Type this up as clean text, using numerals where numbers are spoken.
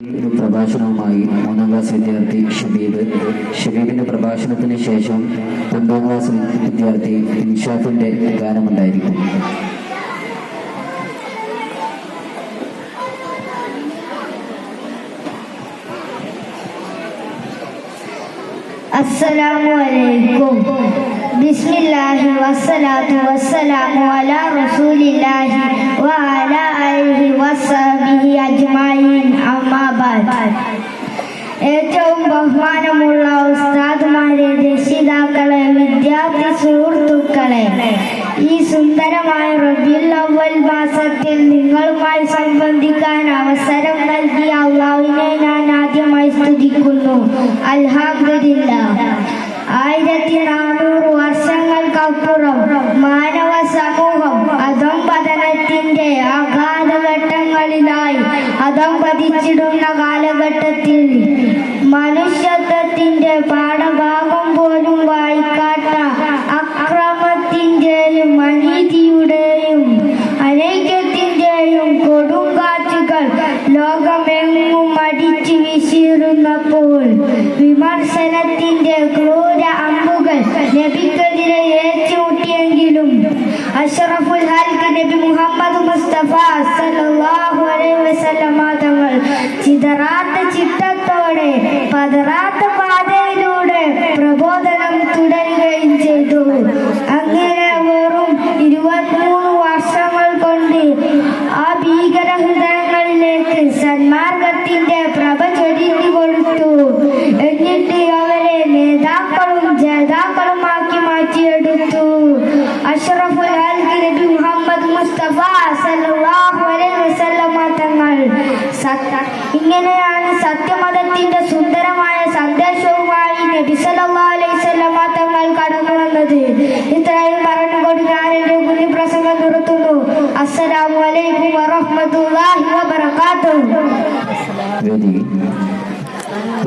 ഒരു പ്രഭാഷണവുമായി 3ാം ക്ലാസ് വിദ്യാർത്ഥി ഷബീബിന്റെ പ്രഭാഷണത്തിന് ശേഷം 9ാം ക്ലാസ് വിദ്യാർത്ഥി ഇൻഷാഫിന്റെ ഗാനമുണ്ടായിരിക്കും. അസ്സലാമു അലൈക്കും. ബിസ്മില്ലാഹി വസ്സലാത്തു വസ്സലാമു അലാ റസൂലില്ലാഹി വഅലാ ആലിഹി വസ്സഹ്ബിഹി അജ്മഈൻ. അമ്മാ ബഅദ്. ഏറ്റവും ബഹുമാനമുള്ള ഉസ്താദുമാരെ, രക്ഷിതാക്കളെ, വിദ്യാർത്ഥി സുഹൃത്തുക്കളെ, ഈ സുന്ദരമായ റബീഉൽ അവ്വൽ മാസത്തിൽ നിങ്ങളുമായി സംബന്ധിക്കാൻ അവസരം നൽകിയ അല്ലാഹുവിനെ ഞാൻ ആദ്യമായി സ്തുതിക്കുന്നു. അൽഹംദുലില്ലാഹ്. 1400 വർഷങ്ങൾക്കപ്പുറം മാനവ സമൂഹം അധംപതനത്തിന്റെ അഗാധഘട്ടങ്ങളിലായി അധംപതിച്ചിടുന്ന കാലഘട്ടത്തിൽ മനുഷ്യത്വത്തിന്റെ പാഠഭാഗം പോലും വായിക്കാത്ത അക്രമത്തിന്റെയും അനീതിയുടെയും അനൈക്യത്തിന്റെയും കൊടുങ്കാറ്റുകൾ ലോകമെങ്ങും അടിച്ചു വീശിയിരുന്നപ്പോൾ വിമർശനത്തിന്റെ ക്രൂര അമ്പുകൾ നബിക്കെതിരെ ഏറ്റുമുട്ടിയെങ്കിലും അഷ്റഫുൽ ഖൽഖ് നബി മുഹമ്മദ് മുസ്തഫ സല്ലല്ലാഹു അലൈഹി വസല്ലമ തങ്ങൾ ചിതറാത്ത ചിത്തത്തോടെ പതറാത്ത പാതയിലൂടെ പ്രബോധനം തുടരുകയും ചെയ്തു. അങ്ങനെ വെറും 23 വർഷങ്ങൾ കൊണ്ട് ആ ഭീകര ഹൃദയങ്ങളിലേക്ക് സന്മാർഗത്തിന്റെ പ്രഭ ചൊരിഞ്ഞു കൊടുത്തു. എന്നിട്ട് അവരെ നേതാക്കളും ജേതാക്കളുമാക്കി മാറ്റിയെടുത്തു. അഷ്റഫുൽ ഖൽഖ് നബി മുഹമ്മദ് മുസ്തഫ സല്ലല്ലാഹു അലൈഹി വസല്ലമ തങ്ങൾ ഇങ്ങനെയാണ് സത്യമതത്തിന്റെ സുന്ദരമായ സന്ദേശവുമായി നബി സല്ലല്ലാഹു അലൈഹി വസല്ലമ തങ്ങൾ കടന്നു വന്നത്. ഇത്രയും പറഞ്ഞുകൊണ്ട് ഞാൻ എന്റെ കുഞ്ഞു പ്രസംഗം നിർത്തുന്നു. അസ്സലാമു അലൈക്കും വറഹ്മത്തുള്ളാഹി വബറകാതുഹു.